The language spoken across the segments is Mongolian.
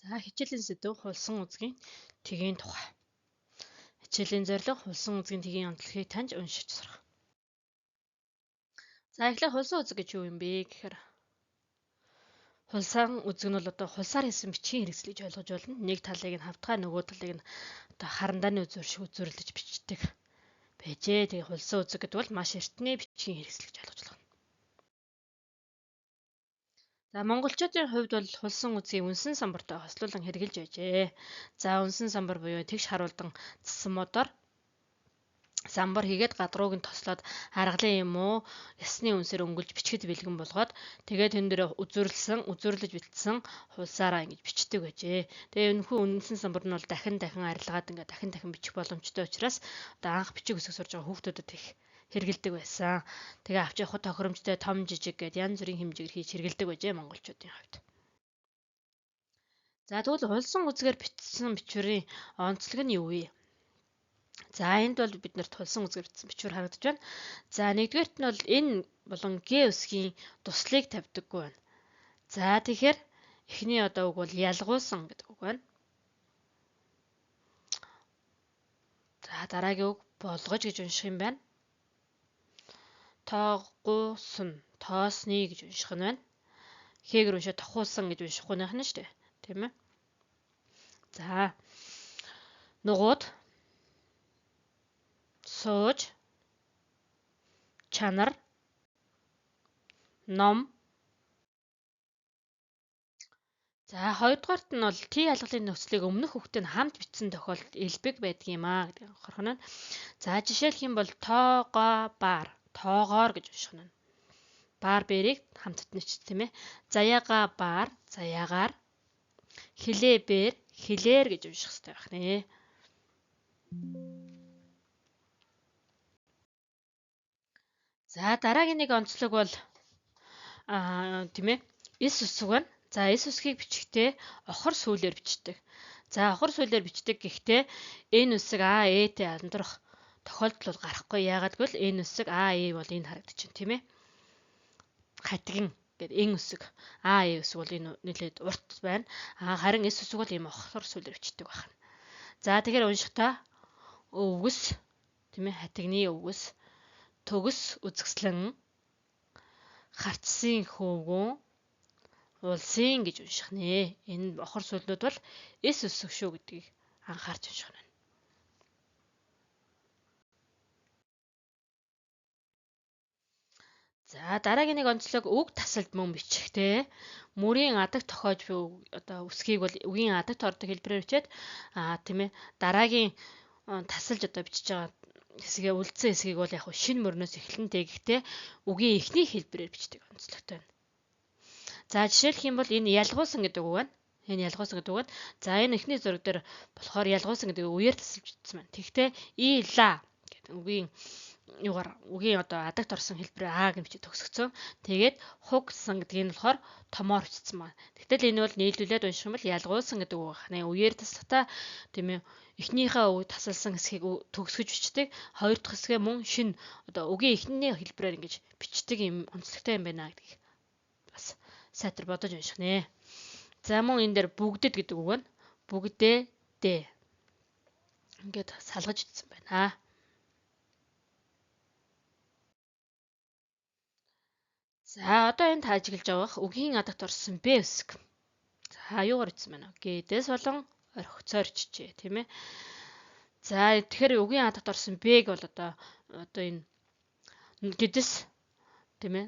За хичээлийн сэдэв хулсан үзгийн тгийн тухай. Хичээлийн зорилго хулсан үзгийн тгийн онцлогийг таньж уншиж сурах. За эхлээд хулсан үзэг гэж юу юм бэ гэхээр хулсан үзэг нь бол одоо хулсаар хийсэн бичгийн хэрэгсэл гэж ойлгож болно. Нэг талыг нь хавтгай, нөгөө талыг нь одоо харандааны үзүүр шиг үзүүрлэж бичдэг байжээ. Тэгээ хулсан үзэг гэдэг бол маш эртний бичгийн хэрэгсэл гэж ойлгож байна. За монголчуудын хувьд бол хулсан үзгийг үнсэн самбартай хослуулан хэрэгжилж байжээ. За үнсэн самбар буюу тэгш харуулдан цэсэн модоор самбар хийгээд гадрууг нь тослоод аргалын юм уу ясны үнсээр өнгөлж бичгэд бэлгэн болгоод тэгээд тэн дээр үзүүрлэж бэлдсэн хулсаараа ингэж бичдэг байжээ. Тэгээ энэхүү үнсэн самбар нь бол дахин арилгаад ингээд дахин бичих боломжтой учраас одоо анх бичиг үсэг сурж байгаа хүүхдүүдэд их хэрэгэлдэг байсан. Тэгээ авч явах тохиромжтой том жижиг гэд янз бүрийн хэмжээгээр хийж хэрэгэлдэг байжээ монголчуудын хувьд. За тэгвэл хулсан үзгээр бичсэн бичвэрийн онцлог нь юу вэ? За энд бол бид нарт хулсан үзгээр бичсэн бичвэр харагдаж байна. За нэгдүгээрт нь бол энэ болон Г үсгийн туслыг тавьдаггүй байна. За тэгэхээр эхний одоо үг бол ялгуулсан гэдэг үг байна. За дараагийн үг болгож гэж унших юм байна. Тоогуусан, тоосны гэж унших нь байна. Хэгэр уншаа тохуулсан гэж уншихгүй нах нь шүү дээ. Тийм ээ. За нугууд, сууж, чанар, ном. За хоёрдугаарт нь бол Т ялгалын нөхцөлийг өмнөх хүүхдээ нь хамт бичсэн тохиолдолд элбэг байдаг юм аа гэдэг анхаарах нь. За жишээлх юм бол тоогоо баар, тоогоор гэж унших нь. Баар бэрийг хамтд нь ч тийм ээ. Заяага баар, заяагаар. Хилээ бэр, хилээр гэж унших хэрэгтэй байх нэ. За дараагийн нэг онцлог бол тийм ээ. Эс үсэг байна. За эс үсгийг бичихдээ охор сүүлээр бичдэг. За охор сүүлээр бичдэг гэхдээ энэ үсэг Этэй андрах тохиолдол бол гарахгүй. Яагаад гэвэл энэ үсэг Э бол энэ харагдаж байна, тийм ээ. Хатгин гэдэг энэ үсэг Э үсэг бол энэ нэлээд урт байна. Харин эс үсэг бол ийм охор сүүлээр бичдэг байна. За тэгэхээр уншихтаа өвгөс, тийм ээ, хатгины өвгөс, төгс үзэсгэлэн, харцсын хөвгөн, улсын гэж унших нэ. Энэ охор сүүлнүүд бол эс үсэг шүү гэдгийг анхаарч унших нь. За дараагийн нэг онцлог үг тасалд мөн бичихтэй. Мөрийн адаг тохиож буй одоо үсгийг бол үгийн адагт ордог хэлбэрээр бичээд тийм ээ дараагийн тасалж одоо бичиж байгаа хэсгээ үлдсэн хэсгийг бол яг шинэ мөрнөөс эхлэнтэй гэхдээ үгийн эхний хэлбэрээр бичдэг онцлогтой байна. За жишээлх юм бол энэ ялгуулсан гэдэг үг байна. Энэ ялгуулсан гэдэг үг байна. За энэ эхний зураг дээр болохоор ялгуулсан гэдэг үгээр тасалж бичсэн байна. Тэгэхдээ ила гэдэг үгийн одоо адагт орсон хэлбэрээр гэж бичиж төгсгцөн. Тэгээд хугсан гэдэг нь болохоор томоор бичсэн байна. Тэгтэл энэ бол нийлүүлээд унших юм бол ялгуулсан гэдэг үг байна. Үгээр таслахтаа тийм ээ эхнийхээ үг тасалсан хэсгийг төгсгөж бичдэг. Хоёр дахь хэсгээ мөн шинэ одоо үгийн эхний хэлбэрээр ингэж бичдэг юм онцлогтой юм байна гэдгийг бас сайтар бодож унших нэ. За мөн энэ дээр бүгдэд гэдэг үг байна. Бүгдээ дэ. Ингээд салгаж бичсэн байна. За одоо энд ажиглаж байгаа үгийн адагт орсон Б үсэг. За юугаар бичсэн байна вэ? Гэдэс болон орхицоорчжээ, тийм ээ. За тэгэхээр үгийн адагт орсон Б-г бол одоо энэ гэдэс тийм ээ.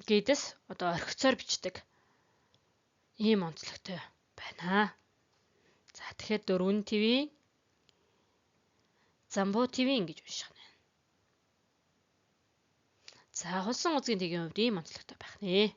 Гэдэс одоо орхицоор бичдэг. Ийм онцлогтой байна. За тэгэхээр 4 твийн замбуу твийн гэж унших нь. За хулсан үзгийн тгийн хувьд ийм онцлогтой байх нэ.